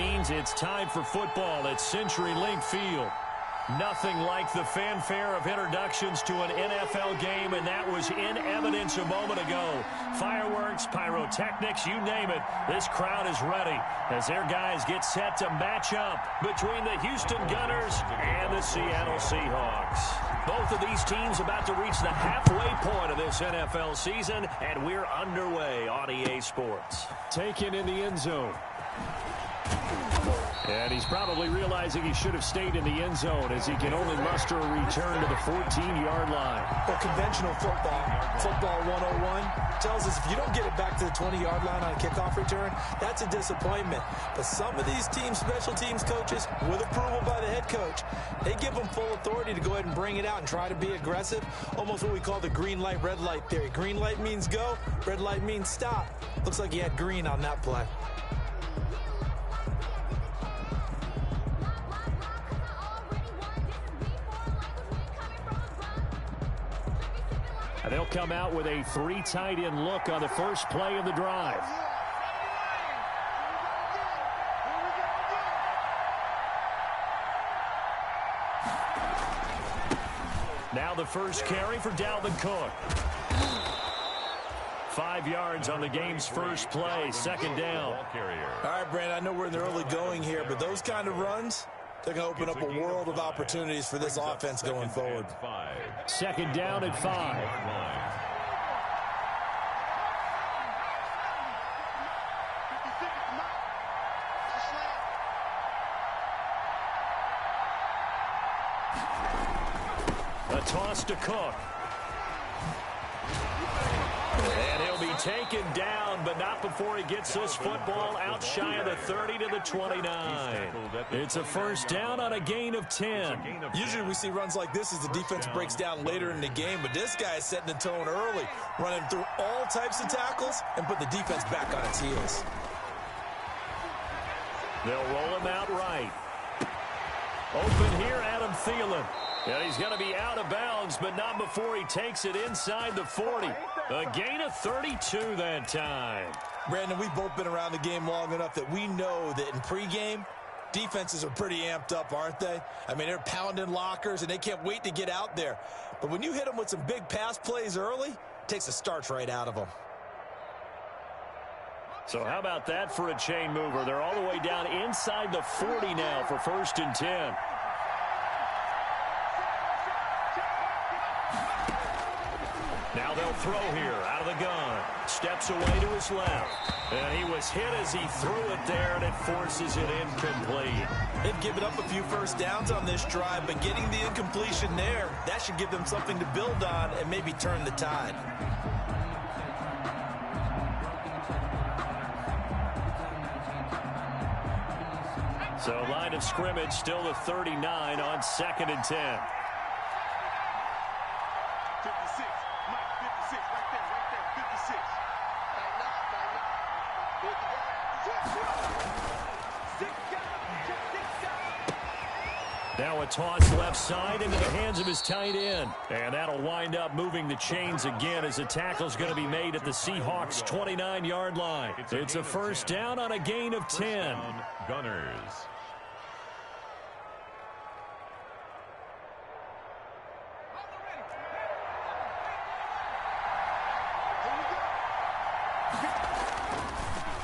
means it's time for football at CenturyLink Field. Nothing like the fanfare of introductions to an NFL game, and that was in evidence a moment ago. Fireworks, pyrotechnics, you name it. This crowd is ready as their guys get set to match up between the Houston Gunners and the Seattle Seahawks. Both of these teams about to reach the halfway point of this NFL season, and we're underway on EA Sports. Taken in the end zone. And he's probably realizing he should have stayed in the end zone as he can only muster a return to the 14-yard line. Well, conventional football 101, tells us if you don't get it back to the 20-yard line on a kickoff return, that's a disappointment. But some of these teams, special teams coaches, with approval by the head coach, they give them full authority to go ahead and bring it out and try to be aggressive, almost what we call the green light, red light theory. Green light means go, red light means stop. Looks like he had green on that play. They'll come out with a 3 tight end look on the first play of the drive. Now the first carry for Dalvin Cook. 5 yards on the game's first play, second down. All right, Brandon, I know we're in the early going here, but those kind of runs, they're going to open up a world of opportunities for this offense going forward. Second down at 5. A toss to Cook. And he'll be taken down, but not before he gets this football out shy of the 30 to the 29. It's a first down on a gain of 10. Usually we see runs like this as the defense breaks down later in the game, but this guy is setting the tone early, running through all types of tackles and put the defense back on its heels. They'll roll him out right. Open here, Adam Thielen. And he's going to be out of bounds, but not before he takes it inside the 40. A gain of 32 that time. Brandon, we've both been around the game long enough that we know that in pregame, defenses are pretty amped up, aren't they? I mean, they're pounding lockers, and they can't wait to get out there. But when you hit them with some big pass plays early, it takes the starch right out of them. So how about that for a chain mover? They're all the way down inside the 40 now for 1st and 10. Now they'll throw here out of the gun. Steps away to his left. And he was hit as he threw it there, and it forces it incomplete. They've given up a few first downs on this drive, but getting the incompletion there, that should give them something to build on and maybe turn the tide. So line of scrimmage still the 39 on 2nd and 10. Now a toss left side into the hands of his tight end. And that'll wind up moving the chains again as the tackle's going to be made at the Seahawks' 29-yard line. It's a first down on a gain of 10. Gunners.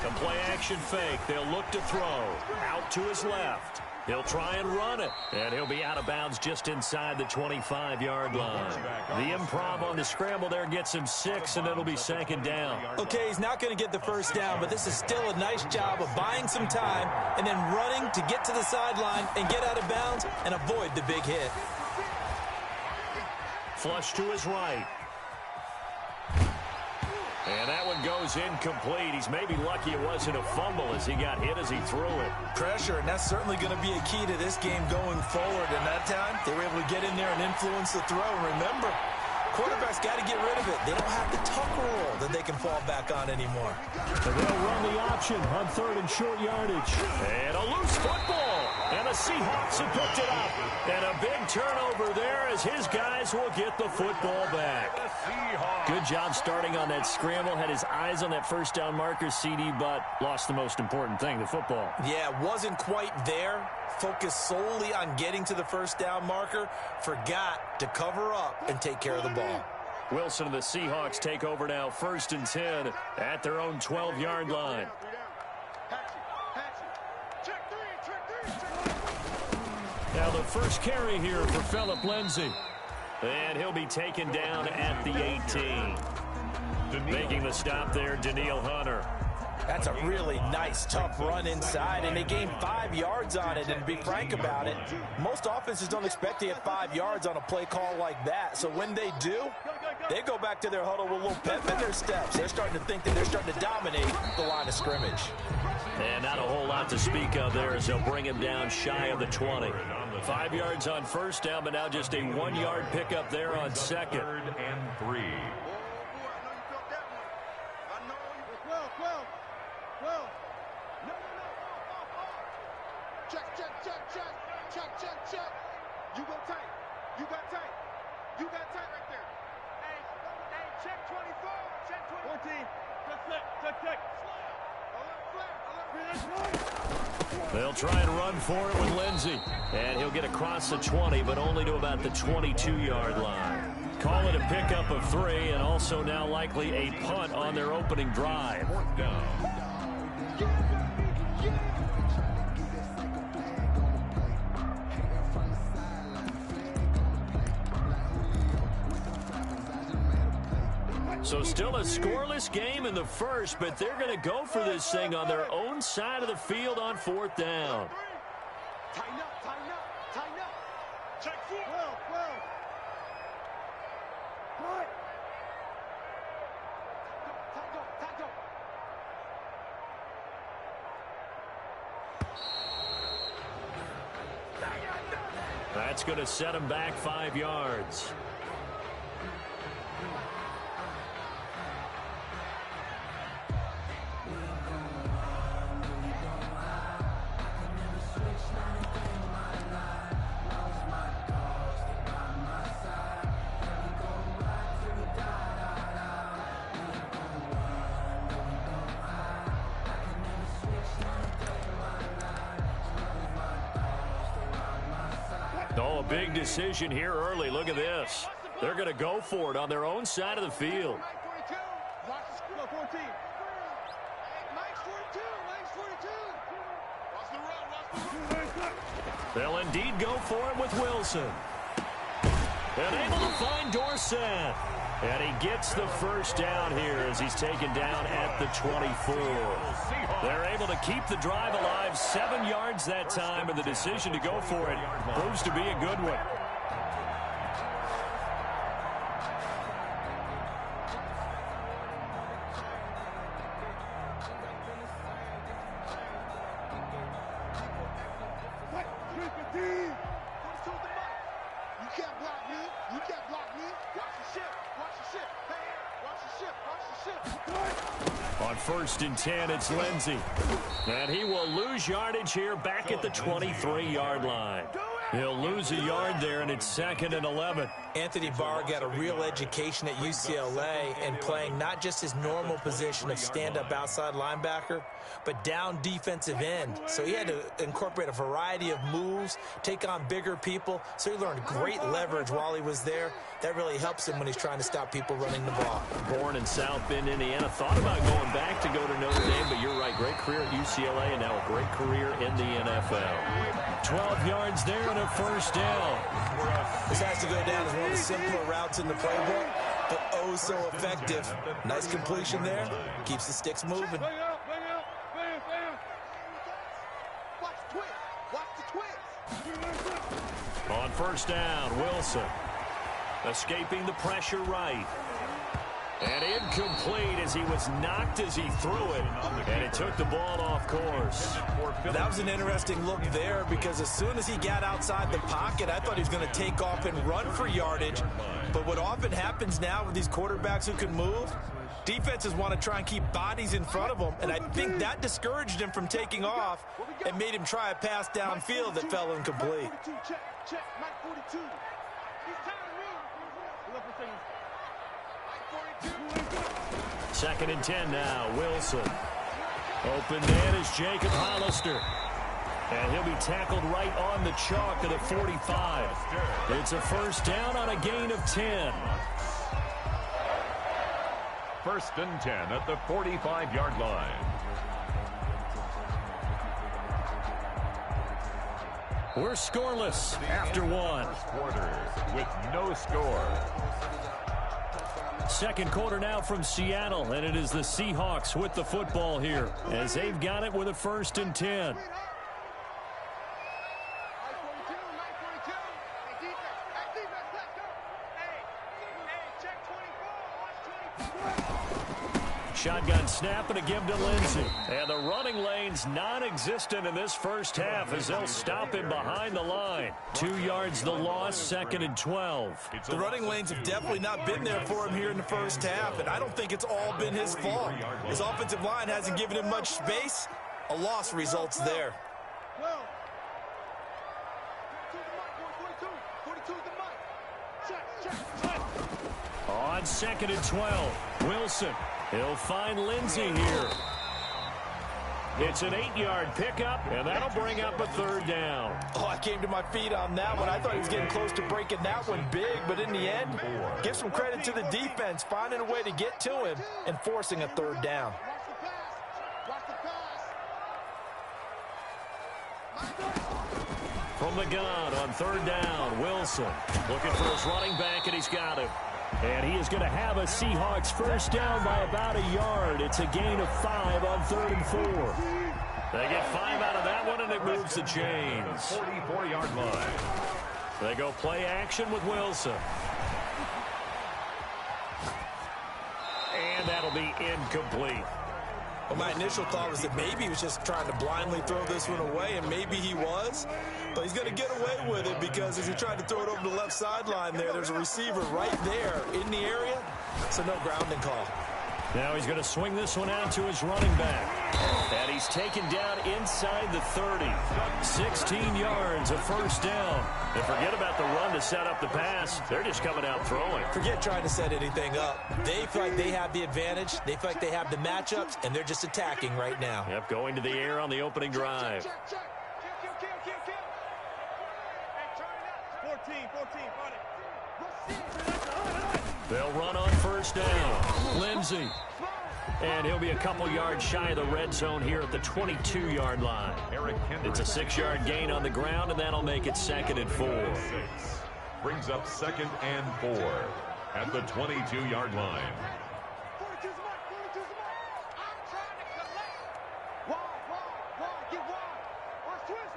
The play action fake. They'll look to throw. Out to his left. He'll try and run it, and he'll be out of bounds just inside the 25-yard line. The improv on the scramble there gets him 6, and it'll be 2nd down. Okay, he's not going to get the first down, but this is still a nice job of buying some time and then running to get to the sideline and get out of bounds and avoid the big hit. Flush to his right. And that one goes incomplete. He's maybe lucky it wasn't a fumble as he got hit as he threw it. Pressure, and that's certainly going to be a key to this game going forward. And that time, they were able to get in there and influence the throw. And remember, quarterbacks got to get rid of it. They don't have the tuck rule that they can fall back on anymore. And they'll run the option on 3rd and short yardage. And a loose football. And the Seahawks have picked it up. And a big turnover there as his guys will get the football back. Good job starting on that scramble. Had his eyes on that first down marker, CD, but lost the most important thing, the football. Yeah, wasn't quite there. Focused solely on getting to the first down marker. Forgot to cover up and take care of the ball. Wilson and the Seahawks take over now, 1st and 10 at their own 12-yard line. Now the first carry here for Phillip Lindsay. And he'll be taken down at the 18. Making the stop there, Danielle Hunter. That's a really nice, tough run inside, and they gained 5 yards on it. And to be frank about it, most offenses don't expect to get 5 yards on a play call like that. So when they do, they go back to their huddle with a little pep in their steps. They're starting to think that they're starting to dominate the line of scrimmage. And not a whole lot to speak of there as they'll bring him down shy of the 20. 5 yards on first down, but now just a 1-yard pickup there on second. 3rd and 3. Check. You go tight. You got tight. You got tight right there. Hey, check 24. Check 14. Check. They'll try and run for it with Lindsay. And he'll get across the 20, but only to about the 22-yard line. Call it a pickup of 3, and also now likely a punt on their opening drive. So still a scoreless game in the first, but they're going to go for this thing on their own side of the field on 4th down. Tighten up. Check 4. Well. Tight go. That's going to set him back 5 yards. Oh, a big decision here early. Look at this. They're going to go for it on their own side of the field. They'll indeed go for it with Wilson. And able to find Dorsett. And he gets the first down here as he's taken down at the 24. They're able to keep the drive alive, 7 yards that time, and the decision to go for it proves to be a good one. On 1st and 10, it's Lindsay. And he will lose yardage here back at the 23-yard line. He'll lose a yard there, and it's 2nd and 11. Anthony Barr got a real education at UCLA and playing not just his normal position of stand-up outside linebacker, but down defensive end. So he had to incorporate a variety of moves, take on bigger people. So he learned great leverage while he was there. That really helps him when he's trying to stop people running the ball. Born in South Bend, Indiana. Thought about going back to go to Notre Dame, but you're right. Great career at UCLA and now a great career in the NFL. 12 yards there and a first down. This has to go down as one of the simpler routes in the playbook, but oh so effective. Nice completion there. Keeps the sticks moving. On first down, Wilson. Escaping the pressure right. And incomplete as he was knocked as he threw it. And it took the ball off course. That was an interesting look there because as soon as he got outside the pocket, I thought he was going to take off and run for yardage. But what often happens now with these quarterbacks who can move, Defenses want to try and keep bodies in front of them, and I think that discouraged him from taking off and made him try a pass downfield that fell incomplete. Check, Mike 42. He's Second and 10 now, Wilson. Open man is Jacob Hollister. And he'll be tackled right on the chalk to the 45. It's a first down on a gain of 10. First and 10 at the 45-yard line. We're scoreless after one. First quarter with no score. Second quarter now from Seattle, and it is the Seahawks with the football here as they've got it with a first and 10. Shotgun snap and a give to Lindsey. And the running lane's non-existent in this first half as they'll stop him behind the line. 2 yards the loss, second and 12. The running lanes have definitely not been there for him here in the first half, and I don't think it's all been his fault. His offensive line hasn't given him much space. A loss results there. On second and 12, Wilson. He'll find Lindsey here. It's an 8-yard pickup, and that'll bring up a third down. Oh, I came to my feet on that one. I thought he was getting close to breaking that one big, but in the end, give some credit to the defense, finding a way to get to him and forcing a third down. From the gun on third down, Wilson looking for his running back, and he's got him. And he is going to have a Seahawks first down by about a yard. It's a gain of 5 on third and 4. They get 5 out of that one, and it moves the chains. 44-yard line. They go play action with Wilson. And that'll be incomplete. Well, my initial thought was that maybe he was just trying to blindly throw this one away, and maybe he was. But he's going to get away with it because as he tried to throw it over the left sideline there's a receiver right there in the area, so no grounding call. Now he's going to swing this one out to his running back. And he's taken down inside the 30. 16 yards, a first down. And forget about the run to set up the pass. They're just coming out throwing. Forget trying to set anything up. They feel like they have the advantage. They feel like they have the matchups, and they're just attacking right now. Yep, going to the air on the opening drive. 14, run it. They'll run on first down. Lindsey. And he'll be a couple yards shy of the red zone here at the 22-yard line. It's a 6-yard gain on the ground, and that'll make it second and 4. Brings up second and 4 at the 22-yard line. 42's the mark. I'm trying to collect. Wide, get wide. Watch twist.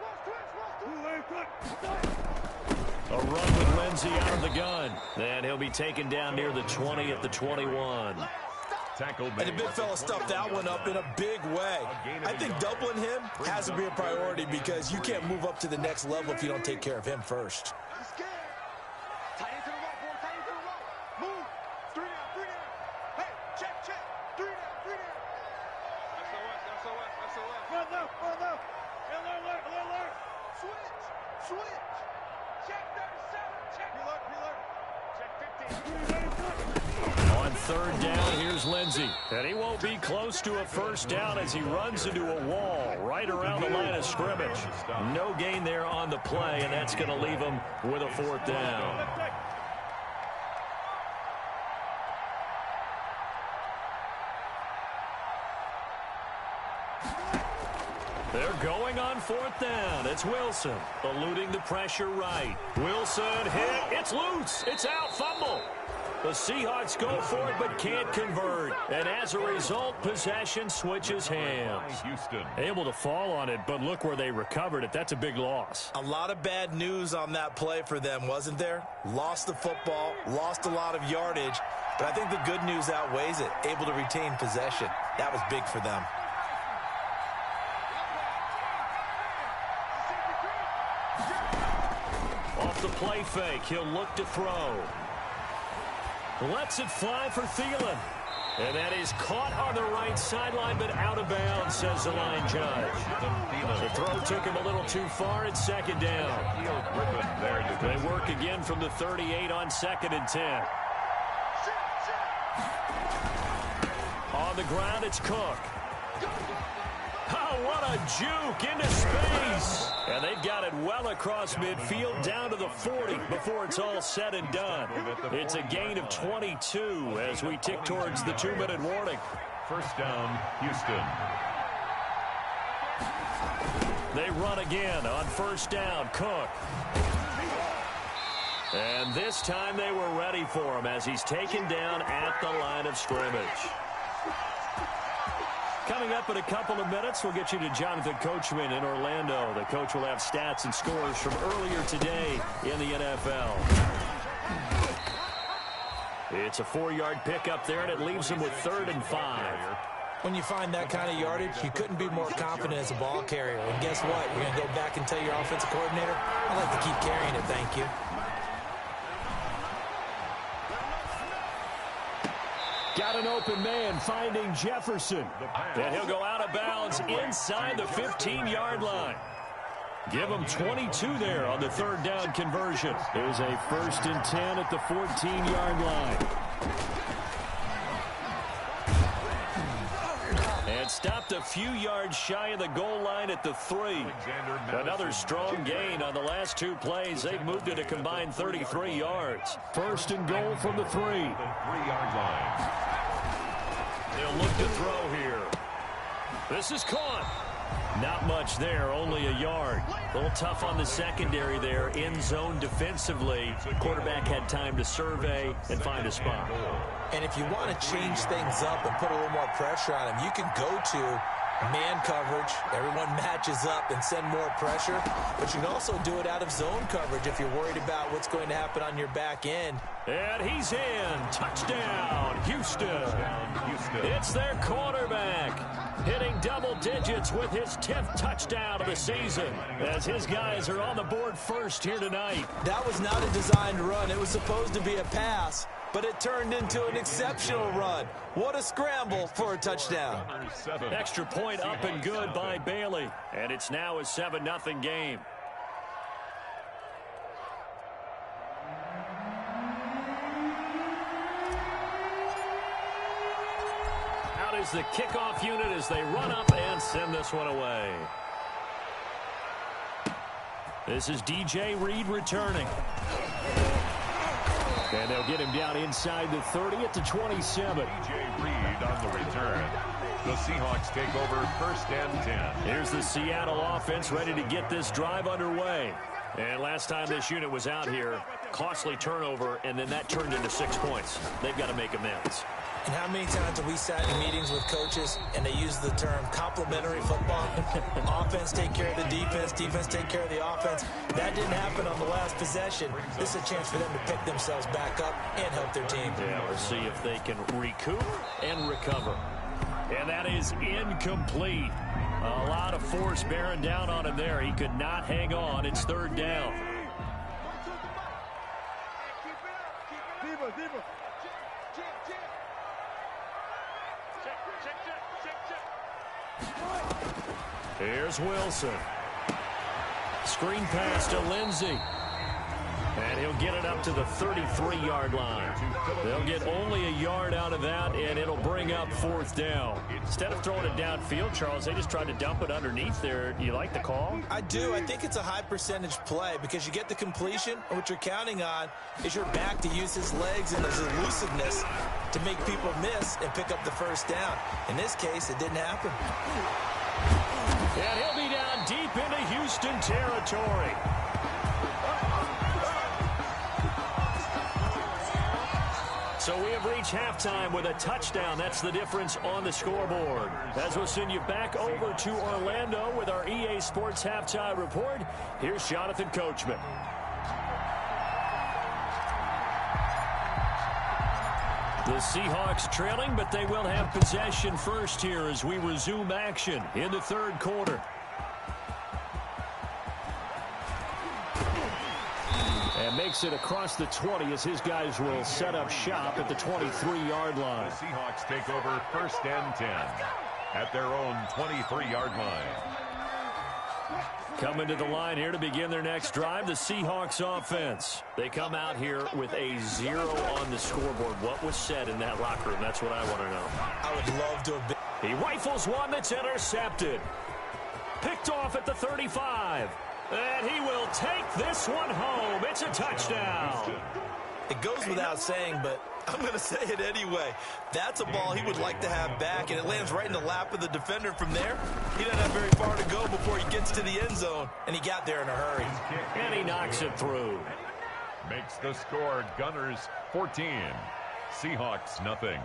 A run with Lindsey out of the gun. Then he'll be taken down near the 20 at the 21. And the big fella stuffed that one up in a big way. I think doubling him has to be a priority because you can't move up to the next level if you don't take care of him first. Tight end to the right, boy. Tight end to the right. Move. 3 down. Hey, check. 3 down. SOS. Run left. Alert. Switch. Check 37. Check. Alert. Check 15. On third down, here's Lindsey. And he won't be close to a first down as he runs into a wall right around the line of scrimmage. No gain there on the play, and that's going to leave him with a fourth down. They're going on fourth down. It's Wilson eluding the pressure right. Wilson hit. It's loose. It's out. Fumble. The Seahawks go for it but can't convert. And as a result, possession switches hands. Houston. Able to fall on it, but look where they recovered it. That's a big loss. A lot of bad news on that play for them, wasn't there? Lost the football, lost a lot of yardage, but I think the good news outweighs it. Able to retain possession. That was big for them. Off the play fake, he'll look to throw. Lets it fly for Thielen. And that is caught on the right sideline, but out of bounds, says the line judge. The throw took him a little too far. It's second down. They work again from the 38 on 2nd and 10. On the ground, it's Cook. Oh, what a juke into space. And they've got it well across midfield down to the 40 before it's all said and done. It's a gain of 22 as we tick towards the 2-minute warning. First down, Houston. They run again on first down. Cook. And this time they were ready for him as he's taken down at the line of scrimmage. Coming up in a couple of minutes, we'll get you to Jonathan Coachman in Orlando. The coach will have stats and scores from earlier today in the NFL. It's a 4-yard pickup there, and it leaves him with 3rd and 5. When you find that kind of yardage, you couldn't be more confident as a ball carrier. And guess what? You're going to go back and tell your offensive coordinator, I'd like to keep carrying it, thank you. Got an open man finding Jefferson. And he'll go out of bounds inside the 15-yard line. Give him 22 there on the 3rd down conversion. There's a 1st and 10 at the 14-yard line. And stopped a few yards shy of the goal line at the 3. Another strong gain on the last 2 plays. They've moved it a combined 33 yards. 1st and goal from the 3. The 3-yard line. They'll look to throw here. This is caught. Not much there, only a yard. A little tough on the secondary there, in zone defensively. Quarterback had time to survey and find a spot. And if you want to change things up and put a little more pressure on him, you can go to man coverage. Everyone matches up and send more pressure. But you can also do it out of zone coverage if you're worried about what's going to happen on your back end. And he's in. Touchdown, Houston. It's their quarterback, hitting double digits with his 10th touchdown of the season, as his guys are on the board first here tonight. That was not a designed run. It was supposed to be a pass, but it turned into an exceptional run. What a scramble for a touchdown. Extra point up and good by Bailey. And it's now a 7-0 game. Out is the kickoff unit as they run up and send this one away. This is DJ Reed returning. And they'll get him down inside the 30 at the 27. DJ Reed on the return. The Seahawks take over 1st and 10. Here's the Seattle offense ready to get this drive underway. And last time this unit was out here, costly turnover, and then that turned into 6 points. They've got to make amends. And how many times have we sat in meetings with coaches and they use the term complementary football? Offense take care of the defense, defense take care of the offense. That didn't happen on the last possession. This is a chance for them to pick themselves back up and help their team. Yeah, we'll see if they can recoup and recover. And that is incomplete. A lot of force bearing down on him there. He could not hang on. It's 3rd down. Here's Wilson. Screen pass to Lindsey. And he'll get it up to the 33-yard line. They'll get only a yard out of that, and it'll bring up 4th down. Instead of throwing it downfield, Charles, they just tried to dump it underneath there. Do you like the call? I do. I think it's a high percentage play because you get the completion, and what you're counting on is your back to use his legs and his elusiveness to make people miss and pick up the 1st down. In this case, it didn't happen. And he'll be down deep into Houston territory. So we have reached halftime with a touchdown. That's the difference on the scoreboard. As we'll send you back over to Orlando with our EA Sports Halftime Report, here's Jonathan Coachman. The Seahawks trailing, but they will have possession first here as we resume action in the 3rd quarter. And makes it across the 20 as his guys will set up shop at the 23-yard line. The Seahawks take over 1st and 10 at their own 23-yard line. Coming to the line here to begin their next drive, the Seahawks offense. They come out here with a 0 on the scoreboard. What was said in that locker room? That's what I want to know. I would love to have been. He rifles one that's intercepted. Picked off at the 35. And he will take this one home. It's a touchdown. It goes without saying, but I'm going to say it anyway. That's a ball he would like to have back, and it lands right in the lap of the defender from there. He doesn't have very far to go before he gets to the end zone, and he got there in a hurry. And he knocks it through. Makes the score Gunners 14, Seahawks nothing.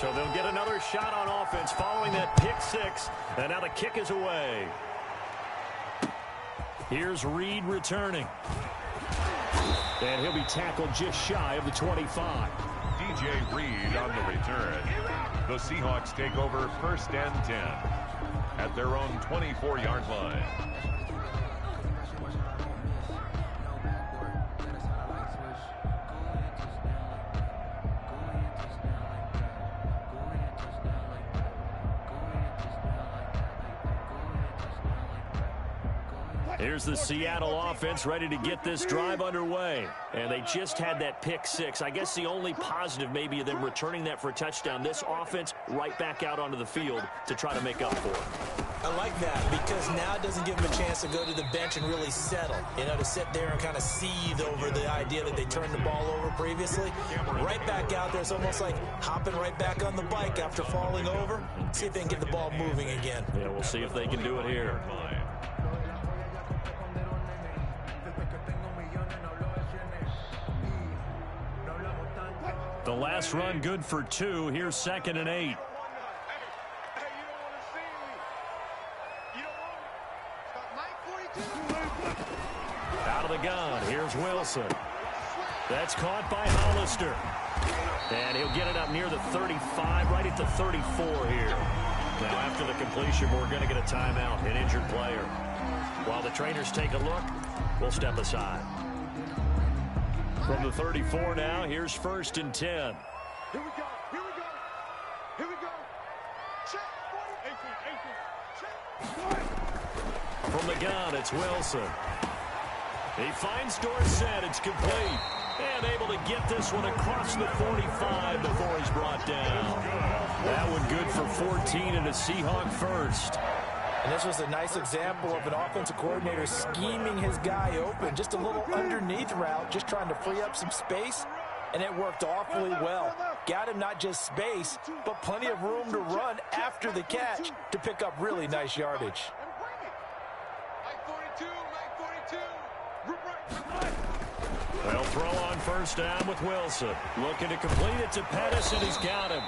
So they'll get another shot on offense following that pick six. And now the kick is away. Here's Reed returning. And he'll be tackled just shy of the 25. DJ Reed on the return. The Seahawks take over 1st and 10 at their own 24-yard line. Here's the Seattle offense ready to get this drive underway. And they just had that pick six. I guess the only positive maybe of them returning that for a touchdown. This offense right back out onto the field to try to make up for it. I like that because now it doesn't give them a chance to go to the bench and really settle. You know, to sit there and kind of seethe over the idea that they turned the ball over previously. Right back out there. It's almost like hopping right back on the bike after falling over. See if they can get the ball moving again. Yeah, we'll see if they can do it here. The last run good for 2. Here's 2nd and 8. Out of the gun. Here's Wilson. That's caught by Hollister. And he'll get it up near the 35, right at the 34 here. Now after the completion, we're going to get a timeout, an injured player. While the trainers take a look, we'll step aside. From the 34 now, here's 1st and 10. Here we go. Here we go. Here we go. Check. Check. From the gun, it's Wilson. He finds Dorsett. It's complete. And able to get this one across the 45 before he's brought down. That one good for 14 and a Seahawk first. And this was a nice example of an offensive coordinator scheming his guy open. Just a little underneath route, just trying to free up some space. And it worked awfully well. Got him not just space, but plenty of room to run after the catch to pick up really nice yardage. They'll throw on 1st down with Wilson. Looking to complete it to Pettis, and he's got him.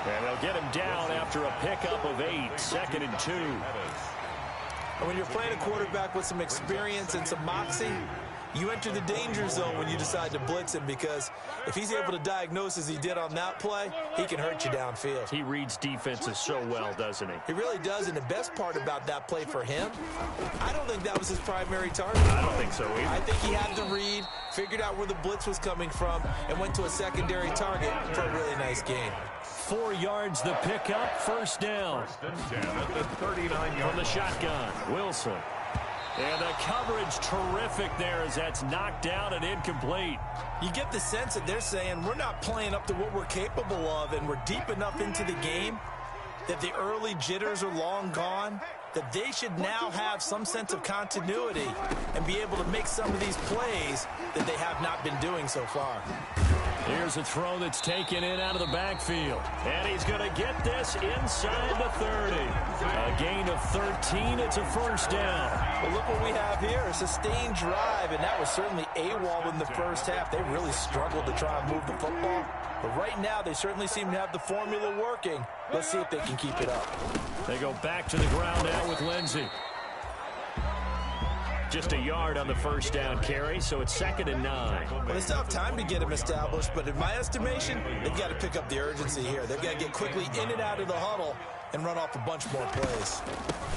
And they'll get him down after a pickup of 8, 2nd and 2. And when you're playing a quarterback with some experience and some moxie, you enter the danger zone when you decide to blitz him, because if he's able to diagnose as he did on that play, he can hurt you downfield. He reads defenses so well, doesn't he? He really does, and the best part about that play for him, I don't think that was his primary target. I don't think so either. I think he had the read, figured out where the blitz was coming from, and went to a secondary target for a really nice gain. 4 yards the pickup, 1st down. 1st and 10 at the 39-yard from the shotgun, Wilson. And the coverage terrific there as that's knocked down and incomplete. You get the sense that they're saying we're not playing up to what we're capable of, and we're deep enough into the game that the early jitters are long gone, that they should now have some sense of continuity and be able to make some of these plays that they have not been doing so far. Here's a throw that's taken in out of the backfield. And he's going to get this inside the 30. A gain of 13. It's a 1st down. Well, look what we have here. A sustained drive, and that was certainly AWOL in the first half. They really struggled to try and move the football. But right now, they certainly seem to have the formula working. Let's see if they can keep it up. They go back to the ground now with Lindsey. Just a yard on the first down carry, so it's 2nd and 9. Well, they still have time to get him established, but in my estimation, they've got to pick up the urgency here. They've got to get quickly in and out of the huddle and run off a bunch more plays.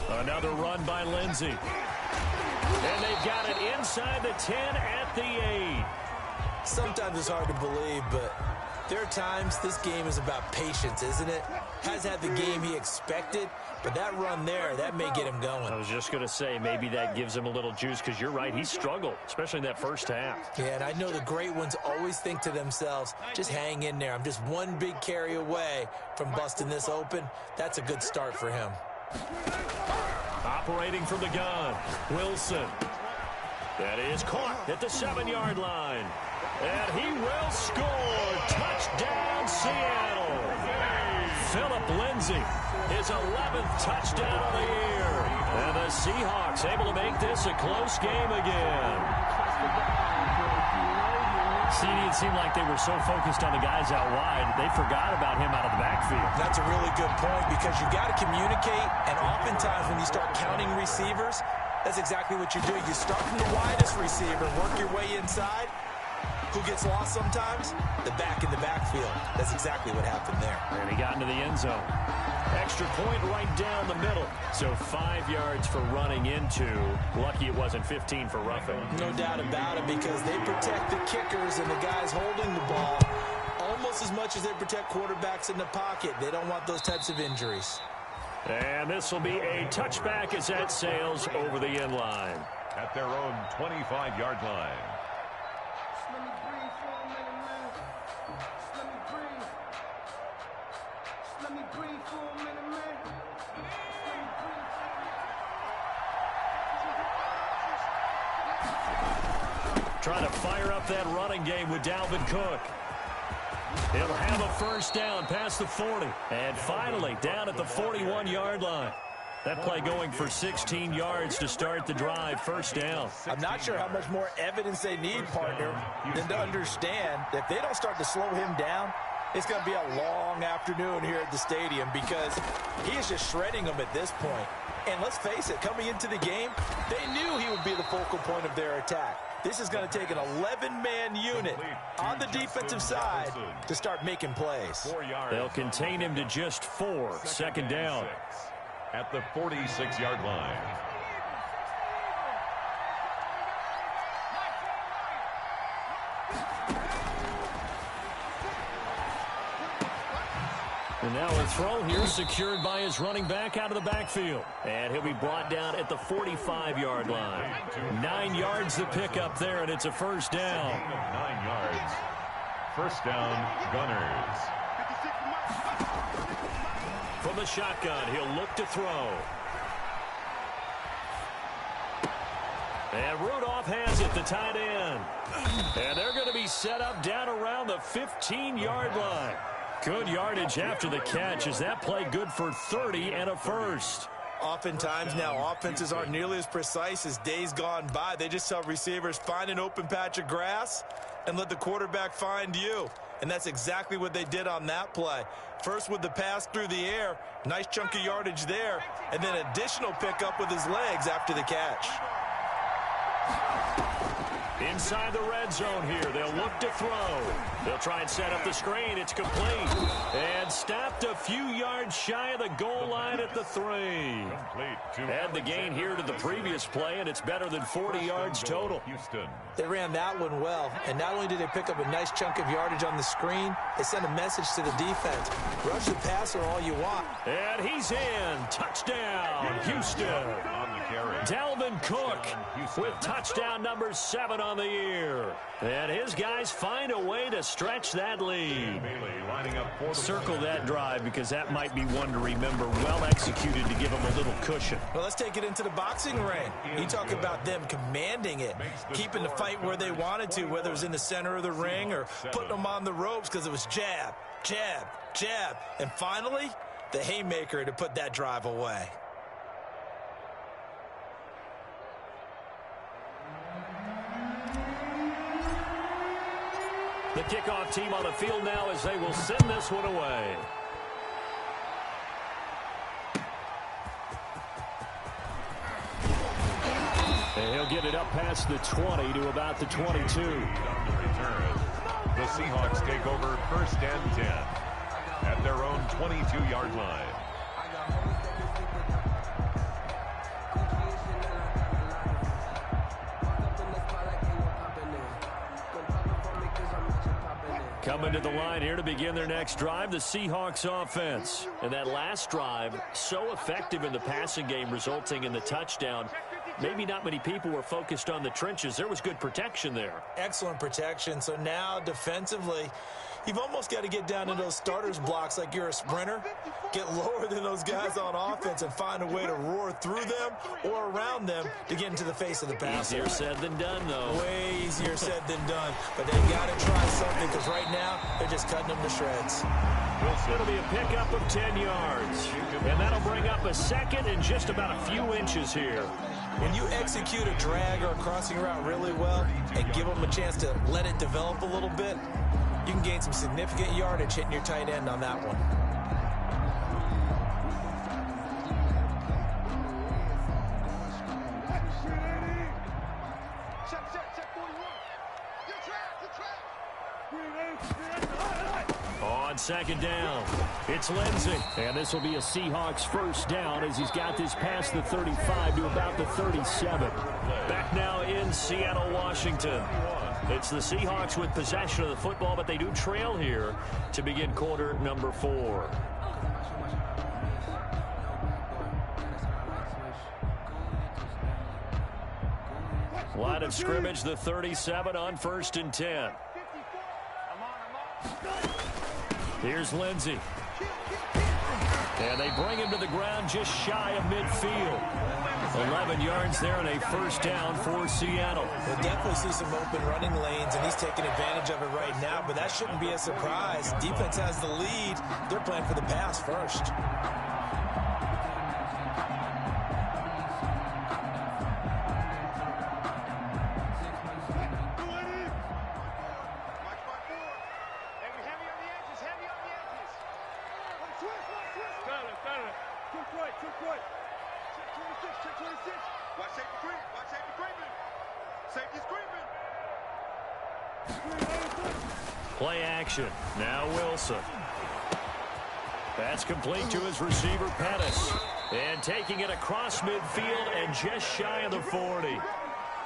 Another run by Lindsey. And they've got it inside the 10 at the 8. Sometimes it's hard to believe, but there are times this game is about patience, isn't it? Has had the game he expected, but that run there, that may get him going. I was just going to say, maybe that gives him a little juice, because you're right, he struggled, especially in that first half. Yeah, and I know the great ones always think to themselves, just hang in there. I'm just one big carry away from busting this open. That's a good start for him. Operating from the gun, Wilson. That is caught at the 7-yard line. And he will score. Touchdown, Seattle. Philip Lindsay, his 11th touchdown of the year. And the Seahawks able to make this a close game again. See, it seemed like they were so focused on the guys out wide, they forgot about him out of the backfield. That's a really good point, because you got to communicate, and oftentimes when you start counting receivers, that's exactly what you do. You start from the widest receiver, work your way inside. Who gets lost sometimes? The back in the backfield. That's exactly what happened there. And he got into the end zone. Extra point right down the middle. So 5 yards for running into. Lucky it wasn't 15 for roughing. No doubt about it, because they protect the kickers and the guys holding the ball almost as much as they protect quarterbacks in the pocket. They don't want those types of injuries. And this will be a touchback as that sails over the end line. At their own 25-yard line. Trying to fire up that running game with Dalvin Cook. He'll have a first down past the 40. And finally, down at the 41-yard line. That play going for 16 yards to start the drive. First down. I'm not sure how much more evidence they need, partner, than to understand that if they don't start to slow him down, it's going to be a long afternoon here at the stadium, because he is just shredding them at this point. And let's face it, coming into the game, they knew he would be the focal point of their attack. This is going to take an 11-man unit on the defensive side to start making plays. They'll contain him to just 4. Second down. At the 46-yard line. And now a throw here secured by his running back out of the backfield. And he'll be brought down at the 45-yard line. 9 yards to pick up there, and it's a first down. 9 yards. First down, Gunners. From the shotgun, he'll look to throw. And Rudolph has it, the tight end. And they're going to be set up down around the 15-yard line. Good yardage after the catch. Is that play good for 30 and a first? Oftentimes now, offenses aren't nearly as precise as days gone by. They just tell receivers, find an open patch of grass and let the quarterback find you. And that's exactly what they did on that play. First with the pass through the air, nice chunk of yardage there, and then additional pickup with his legs after the catch. Inside the red zone here, they'll look to throw. They'll try and set up the screen. It's complete. And stopped a few yards shy of the goal line at the 3. Add the gain here to the previous play, and it's better than 40 yards total. Houston. They ran that one well, and not only did they pick up a nice chunk of yardage on the screen, they sent a message to the defense. Rush the passer all you want. And he's in. Touchdown, Houston. On the carry. Dalvin Cook with touchdown number 7 on the year. And his guys find a way to stretch that lead. Circle that drive, because that might be one to remember. Well executed to give him a little cushion. Well, let's take it into the boxing ring. You talk about them commanding it, keeping the fight where they wanted to, whether it was in the center of the ring or putting them on the ropes, because it was jab, jab, jab. And finally, the haymaker to put that drive away. The The kickoff team on the field now as they will send this one away. And he'll get it up past the 20 to about the 22. On the return, the Seahawks take over 1st and 10 at their own 22-yard line. Coming to the line here to begin their next drive, the Seahawks offense. And that last drive, so effective in the passing game, resulting in the touchdown. Maybe not many people were focused on the trenches. There was good protection there. Excellent protection. So now defensively, you've almost got to get down to those starters blocks like you're a sprinter. Get lower than those guys on offense and find a way to roar through them or around them to get into the face of the passer. Easier said than done, though. Way easier said than done. But they got to try something because right now they're just cutting them to shreds. It's going to be a pickup of 10 yards. And that'll bring up a second and just about a few inches here. When you execute a drag or a crossing route really well and give them a chance to let it develop a little bit, you can gain some significant yardage hitting your tight end on that one. On second down, it's Lindsey. And this will be a Seahawks first down as he's got this past the 35 to about the 37. Back now in Seattle, Washington. It's the Seahawks with possession of the football, but they do trail here to begin quarter number 4. Line of scrimmage, the 37 on 1st and 10. Here's Lindsey. And they bring him to the ground just shy of midfield. 11 yards there and a first down for Seattle. We'll definitely see some open running lanes, and he's taking advantage of it right now, but that shouldn't be a surprise. Defense has the lead. They're playing for the pass first. Play action. Now Wilson. That's complete to his receiver, Pettis. And taking it across midfield and just shy of the 40.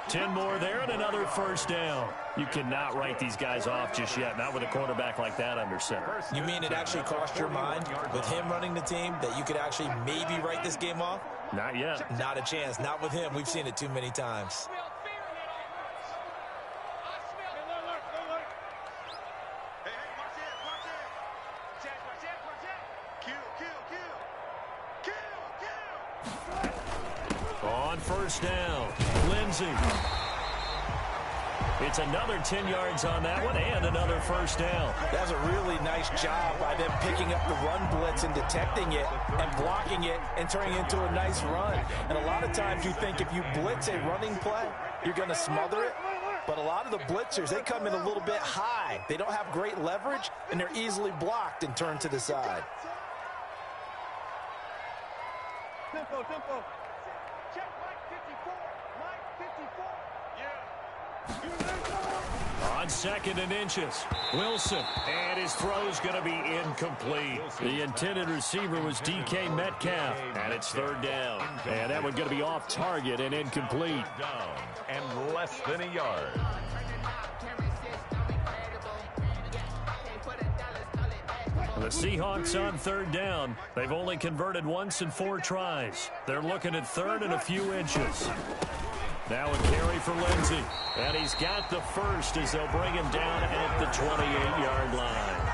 10 more there and another first down. You cannot write these guys off just yet, not with a quarterback like that under center. You mean it actually crossed your mind with him running the team that you could actually maybe write this game off? Not yet. Not a chance. Not with him. We've seen it too many times. On first down, Lindsey. It's another 10 yards on that one and another first down. That was a really nice job by them picking up the run blitz and detecting it and blocking it and turning it into a nice run. And a lot of times you think if you blitz a running play, you're going to smother it. But a lot of the blitzers, they come in a little bit high. They don't have great leverage, and they're easily blocked and turned to the side. Tempo. Check Mike 54. Mike 54. Yeah. On second and inches, Wilson. And his throw's going to be incomplete. The intended receiver was DK Metcalf. And it's third down. And that one going to be off target and incomplete. Down and less than a yard. The Seahawks on third down. They've only converted once in 4 tries. They're looking at third and a few inches. Now a carry for Lindsey. And he's got the first as they'll bring him down at the 28-yard line.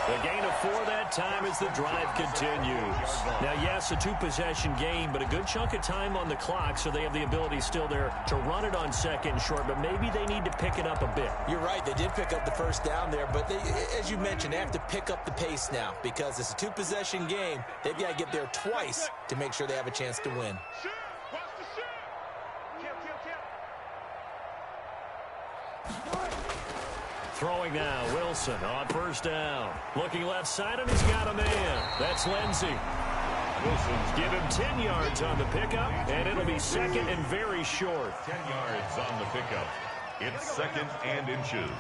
A gain of 4 that time as the drive continues. Now, yes, a 2-possession game, but a good chunk of time on the clock, so they have the ability still there to run it on second and short, but maybe they need to pick it up a bit. You're right. They did pick up the first down there, but they, as you mentioned, they have to pick up the pace now because it's a 2-possession game. They've got to get there twice to make sure they have a chance to win. Throwing now, Wilson on first down. Looking left side, and he's got a man. That's Lindsey. Wilson's give him 10 yards on the pickup, and it'll be second and very short. 10 yards on the pickup. It's second and inches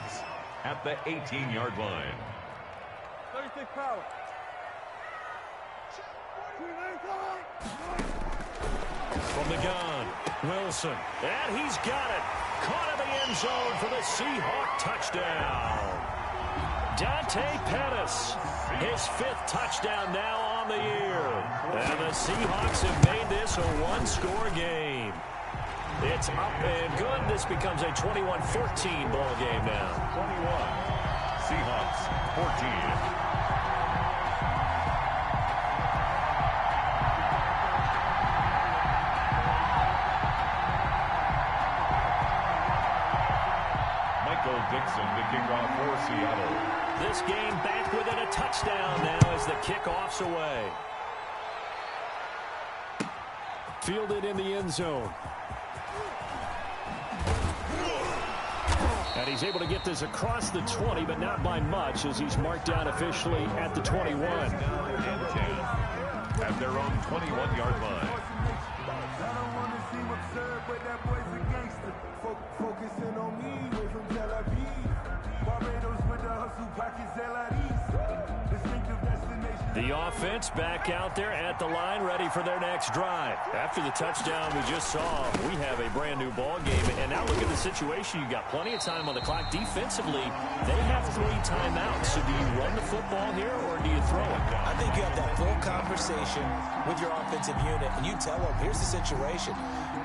at the 18-yard line. 36 power. From the gun, Wilson, and he's got it. Caught in the end zone for the Seahawk touchdown. Dante Pettis, his 5th touchdown now on the year. And the Seahawks have made this a one-score game. It's up and good. This becomes a 21-14 ball game now. 21, Seahawks 14. Dixon to kick off for Seattle. This game back within a touchdown now as the kickoff's away. Fielded in the end zone. And he's able to get this across the 20, but not by much as he's marked down officially at the 21. And 10 at their own 21-yard line. I don't want to seem absurd, but that boy's a gangster. Focusing on me, way from Tel Aviv. Barbados with the hustle, pockets LIDs. Distinctive destination. The offense back out there at the line, ready for their next drive. After the touchdown we just saw, we have a brand-new ball game. And now look at the situation. You've got plenty of time on the clock. Defensively, they have 3 timeouts. So do you run the football here, or do you throw it? I think you have that full conversation with your offensive unit, and you tell them, here's the situation.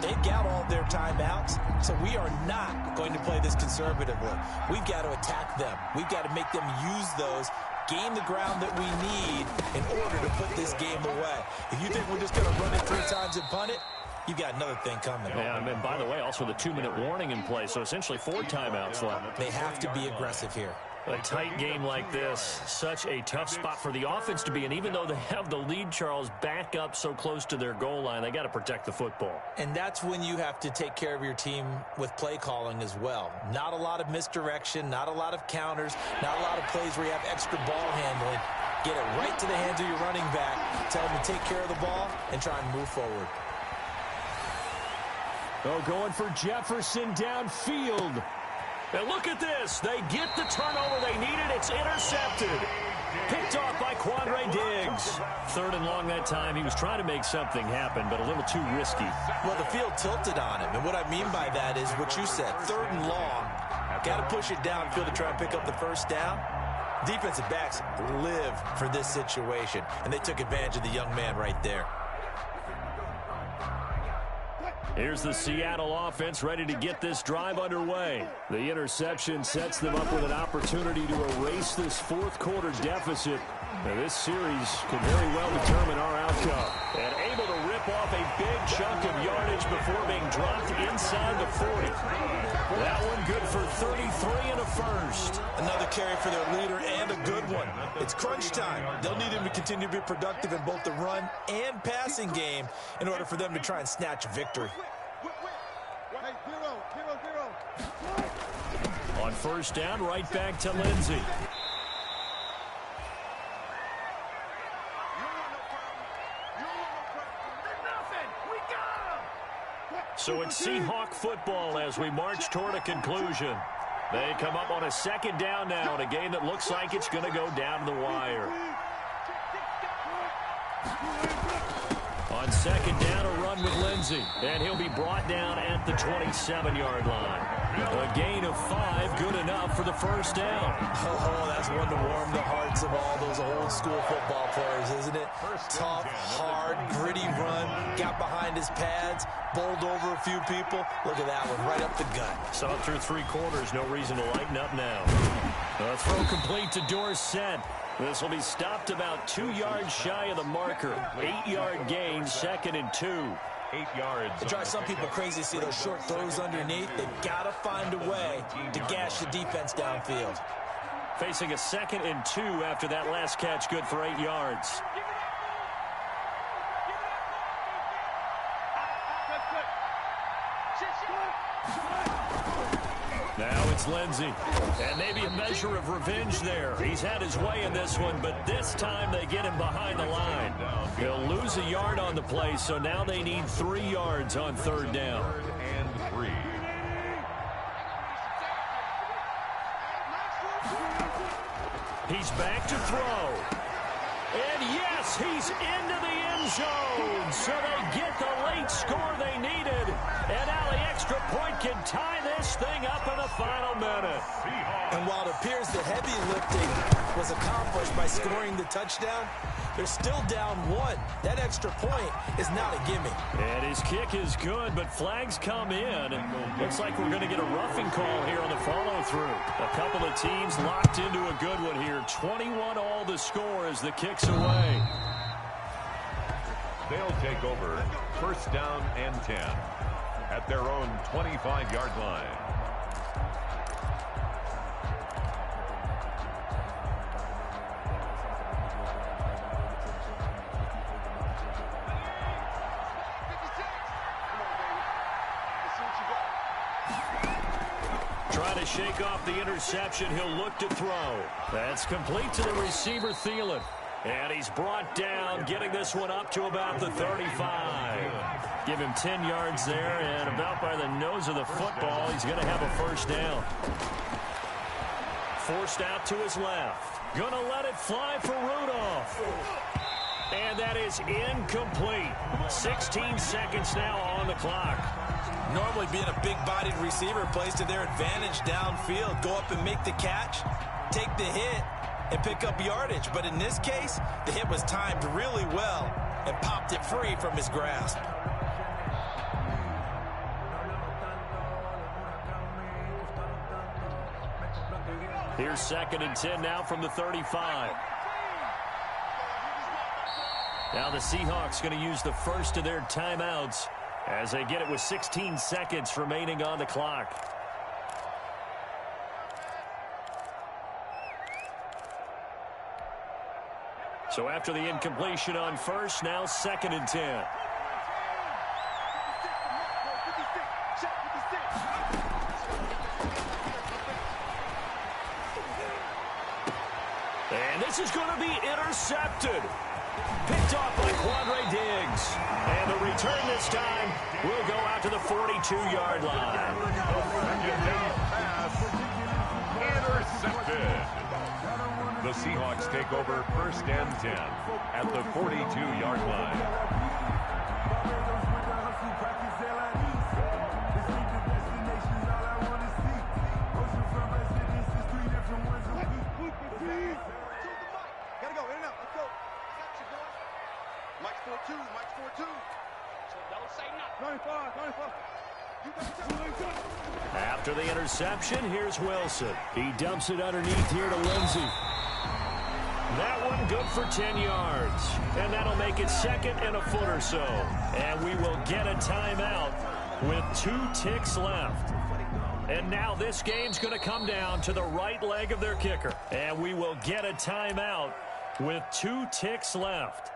They've got all their timeouts, so we are not going to play this conservatively. We've got to attack them. We've got to make them use those, gain the ground that we need in order to put this game away. If you think we're just going to run it 3 times and punt it, you've got another thing coming. Yeah, and by the way, also the 2-minute warning in play, so essentially 4 timeouts left. They have to be aggressive here. A tight game like this, such a tough spot for the offense to be in. Even though they have the lead, Charles, back up so close to their goal line, they got to protect the football. And that's when you have to take care of your team with play calling as well. Not a lot of misdirection, not a lot of counters, not a lot of plays where you have extra ball handling. Get it right to the hands of your running back. Tell them to take care of the ball and try and move forward. Oh, going for Jefferson downfield. And look at this. They get the turnover they needed. It's intercepted. Picked off by Quandre Diggs. 3rd and long that time. He was trying to make something happen, but a little too risky. Well, the field tilted on him. And what I mean by that is what you said. 3rd and long. Got to push it downfield to try and pick up the first down. Defensive backs live for this situation. And they took advantage of the young man right there. Here's the Seattle offense ready to get this drive underway. The interception sets them up with an opportunity to erase this 4th quarter deficit. Now, this series could very well determine our outcome. And able to rip off a big chunk of yardage before being dropped inside the 40. That one good for 33 and a first. Another carry for their leader and a good one. It's crunch time. They'll need him to continue to be productive in both the run and passing game in order for them to try and snatch victory. On first down, right back to Lindsey. So it's Seahawk football as we march toward a conclusion. They come up on a 2nd down now in a game that looks like it's going to go down to the wire. On 2nd down, a run with Lindsey. And he'll be brought down at the 27-yard line. A gain of 5, good enough for the first down. Oh, that's one to warm the hearts of all those old-school football players, isn't it? Tough, hard, gritty run. Got behind his pads, bowled over a few people. Look at that one, right up the gut. Saw it through 3 quarters, no reason to lighten up now. A throw complete to Dorsett. This will be stopped about 2 yards shy of the marker. 8-yard gain, 2nd and 2. 8 yards. It drives some people crazy to see those short throws underneath. They've got to find a way to gash the defense downfield. Facing a 2nd and 2 after that last catch, good for 8 yards. Now it's Lindsey. And maybe a measure of revenge there. He's had his way in this one, but this time they get him behind the line. He'll lose a yard on the play, so now they need 3 yards on 3rd down. And 3. He's back to throw. And yes, he's into the end zone. So they get the late score they needed. And now the extra point can tie this thing up in the final minute. And while it appears the heavy lifting was accomplished by scoring the touchdown, they're still down 1. That extra point is not a gimme. And his kick is good, but flags come in. Looks like we're going to get a roughing call here on the follow-through. A couple of teams locked into a good one here. 21 all the score as the kick's away. They'll take over 1st down and 10 at their own 25-yard line. Trying to shake off the interception. He'll look to throw. That's complete to the receiver, Thielen. And he's brought down, getting this one up to about the 35. Give him 10 yards there, and about by the nose of the football, he's going to have a 1st down. Forced out to his left. Going to let it fly for Rudolph. And that is incomplete. 16 seconds now on the clock. Normally being a big-bodied receiver plays to their advantage downfield. Go up and make the catch, take the hit, and pick up yardage. But in this case, the hit was timed really well and popped it free from his grasp. Here's 2nd and 10 now from the 35. Now the Seahawks going to use the first of their timeouts as they get it with 16 seconds remaining on the clock. So after the incompletion on first, now 2nd and 10. And this is going to be intercepted. Picked off by Quandre Diggs. And the return this time will go out to the 42-yard line. Intercepted. The Seahawks take over 1st and 10 at the 42-yard line. Gotta go, in and out, let's go. Mike's 4-2, Mike's 4-2. So don't say nothing. 95. After the interception, here's Wilson. He dumps it underneath here to Lindsey. That one good for 10 yards. And that'll make it 2nd and a foot or so. And we will get a timeout with 2 ticks left. And now this game's going to come down to the right leg of their kicker. And we will get a timeout with 2 ticks left.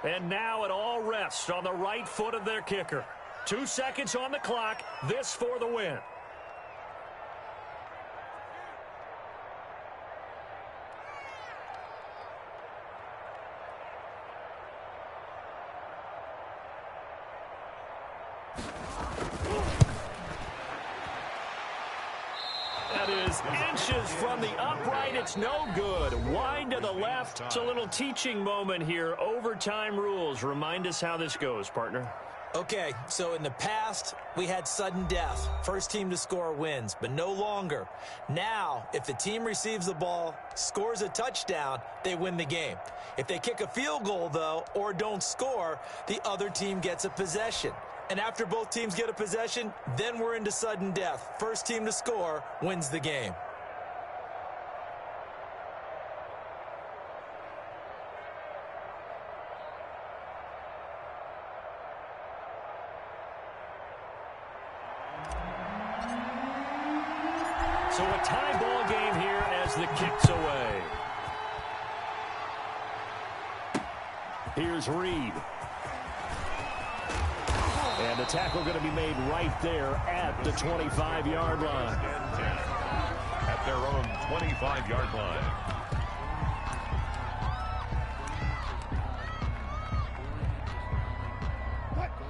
And now it all rests on the right foot of their kicker. 2 seconds on the clock. This for the win. That is inches from the upright. It's no good. Wide to the left. It's a little teaching moment here. Overtime rules. Remind us how this goes, partner. Okay, so in the past, we had sudden death. First team to score wins, but no longer. Now, if the team receives the ball, scores a touchdown, they win the game. If they kick a field goal, though, or don't score, the other team gets a possession. And after both teams get a possession, then we're into sudden death. First team to score wins the game. So a tie ball game here as the kick's away. Here's Reed. And the tackle going to be made right there at the 25-yard line. their own 25-yard line.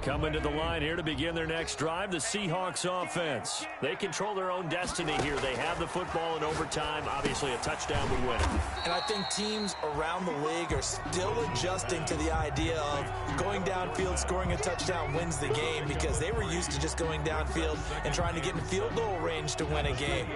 Coming to the line here to begin their next drive, the Seahawks offense. They control their own destiny here. They have the football in overtime. Obviously, a touchdown would win it. And I think teams around the league are still adjusting to the idea of going downfield, scoring a touchdown wins the game, because they were used to just going downfield and trying to get in field goal range to win a game.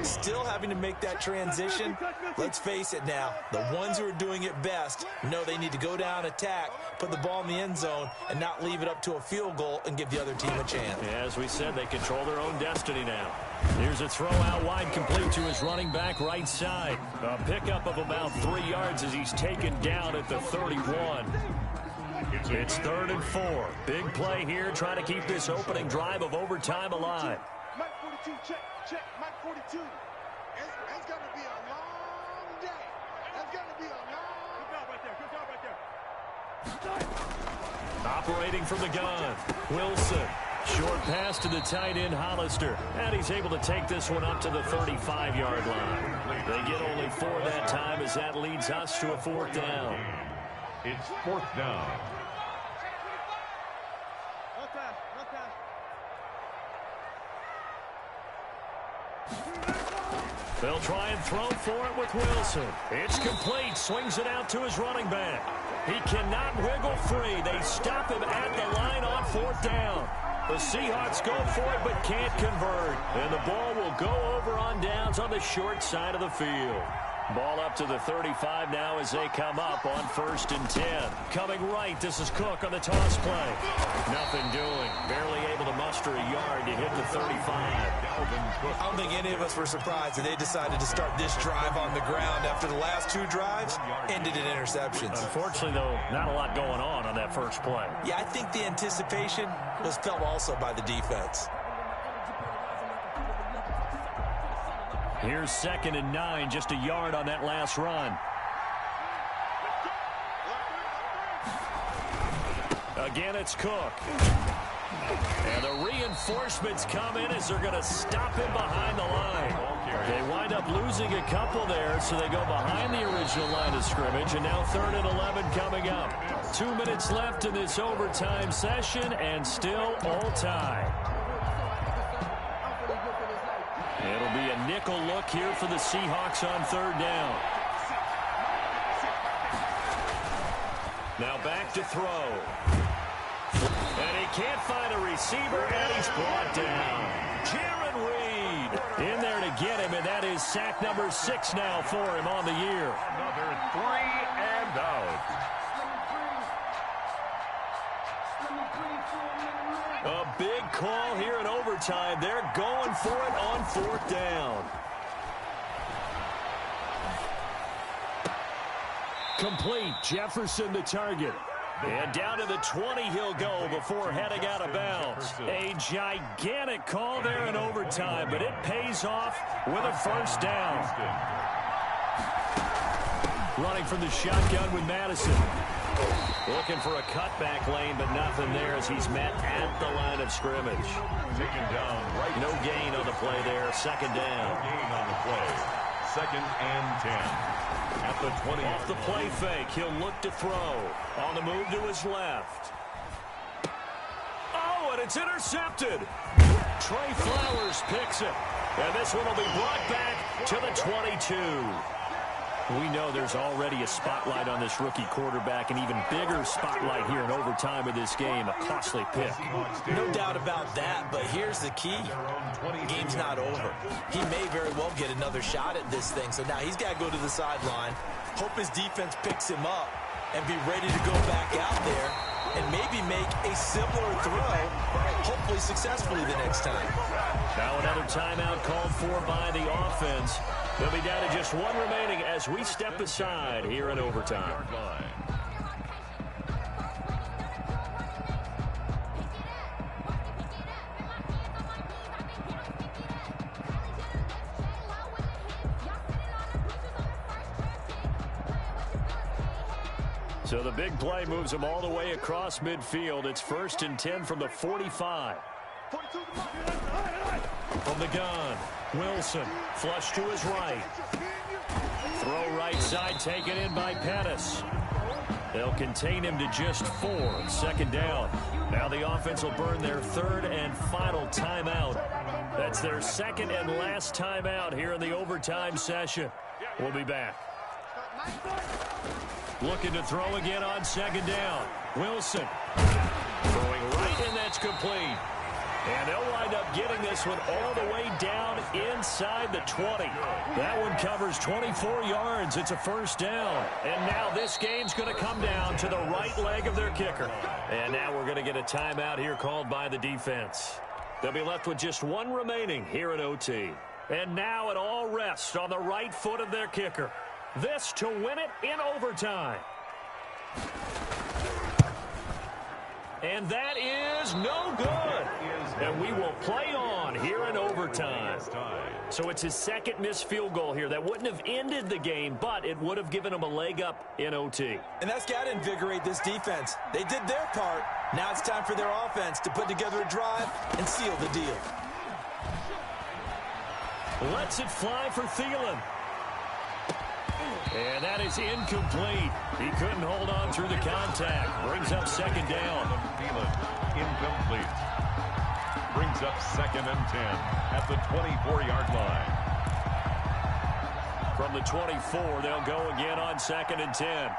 Still having to make that transition. Let's face it now, the ones who are doing it best know they need to go down, attack, put the ball in the end zone, and not leave it up to a field goal and give the other team a chance. As we said, they control their own destiny now. Here's a throw out wide, complete to his running back right side. A pickup of about 3 yards as he's taken down at the 31. It's 3rd and 4. Big play here, trying to keep this opening drive of overtime alive. Mike 42, check, Mike 42. It's going to be a long day. It's going to be a long... Good job right there. Operating from the gun, Wilson. Short pass to the tight end, Hollister. And he's able to take this one up to the 35-yard line. They get only 4 that time as that leads us to a 4th down. It's 4th down. They'll try and throw for it with Wilson. It's complete. Swings it out to his running back. He cannot wiggle free. They stop him at the line on 4th down. The Seahawks go for it but can't convert. And the ball will go over on downs on the short side of the field. Ball up to the 35 now as they come up on 1st and 10. Coming right, this is Cook on the toss play. Nothing doing. Barely able to muster a yard to hit the 35. I don't think any of us were surprised that they decided to start this drive on the ground after the last 2 drives ended in interceptions. Unfortunately, though, not a lot going on that first play. Yeah, I think the anticipation was felt also by the defense. Here's 2nd and 9, just a yard on that last run. Again, it's Cook. And the reinforcements come in as they're going to stop him behind the line. They wind up losing a couple there, so they go behind the original line of scrimmage, and now 3rd and 11 coming up. 2 minutes left in this overtime session, and still all tied. It'll be a nickel look here for the Seahawks on 3rd down. Now back to throw. And he can't find a receiver, and he's brought down. Jaron Reed in there to get him, and that is sack number 6 now for him on the year. Another 3 and out. A big call here in overtime. They're going for it on 4th down. Complete. Jefferson the target. And down to the 20 he'll go before heading out of bounds. A gigantic call there in overtime, but it pays off with a 1st down. Running from the shotgun with Madison. Looking for a cutback lane, but nothing there as he's met at the line of scrimmage. Taken down right. No gain on the play there. 2nd down. No gain on the play. 2nd and 10. At the 20. Off the play fake, he'll look to throw. On the move to his left. Oh, and it's intercepted. Trey Flowers picks it. And this one will be brought back to the 22. We know there's already a spotlight on this rookie quarterback, an even bigger spotlight here in overtime of this game, a costly pick. No doubt about that, but here's the key. The game's not over. He may very well get another shot at this thing, so now he's got to go to the sideline, hope his defense picks him up, and be ready to go back out there and maybe make a similar throw, hopefully successfully the next time. Now another timeout called for by the offense. They'll be down to just 1 remaining as we step aside here in overtime. So the big play moves them all the way across midfield. It's 1st and 10 from the 45. From the gun, Wilson, flush to his right. Throw right side, taken in by Pettis. They'll contain him to just 4. 2nd down. Now the offense will burn their 3rd and final timeout. That's their 2nd and last timeout here in the overtime session. We'll be back. Looking to throw again on 2nd down. Wilson throwing right, and that's complete. And they'll wind up getting this one all the way down inside the 20. That one covers 24 yards. It's a 1st down. And now this game's going to come down to the right leg of their kicker. And now we're going to get a timeout here called by the defense. They'll be left with just 1 remaining here in OT. And now it all rests on the right foot of their kicker. This to win it in overtime. And that is no good. And we will play on here in overtime. So it's his 2nd missed field goal here. That wouldn't have ended the game, but it would have given him a leg up in OT. And that's got to invigorate this defense. They did their part. Now it's time for their offense to put together a drive and seal the deal. Lets it fly for Thielen. And that is incomplete. He couldn't hold on through the contact. Brings up 2nd down. Incomplete. Brings up 2nd and 10 at the 24-yard line. From the 24, they'll go again on 2nd and 10.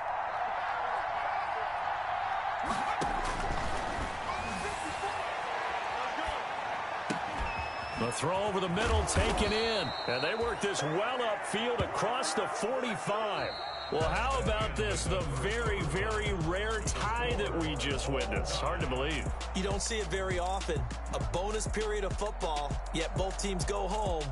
The throw over the middle taken in. And they work this well upfield across the 45. Well, how about this? The very, very rare tie that we just witnessed. Hard to believe. You don't see it very often. A bonus period of football, yet both teams go home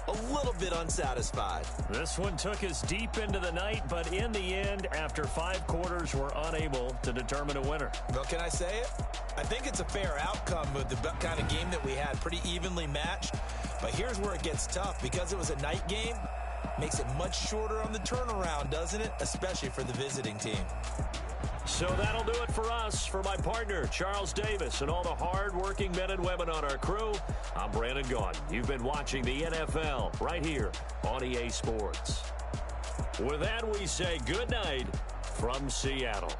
a little bit unsatisfied. This one took us deep into the night, but in the end, after 5 quarters, we're unable to determine a winner. Well, can I say it? I think it's a fair outcome with the kind of game that we had, pretty evenly matched. But here's where it gets tough. Because it was a night game, makes it much shorter on the turnaround, doesn't it? Especially for the visiting team. So that'll do it for us. For my partner, Charles Davis, and all the hard-working men and women on our crew, I'm Brandon Gaughan. You've been watching the NFL right here on EA Sports. With that, we say good night from Seattle.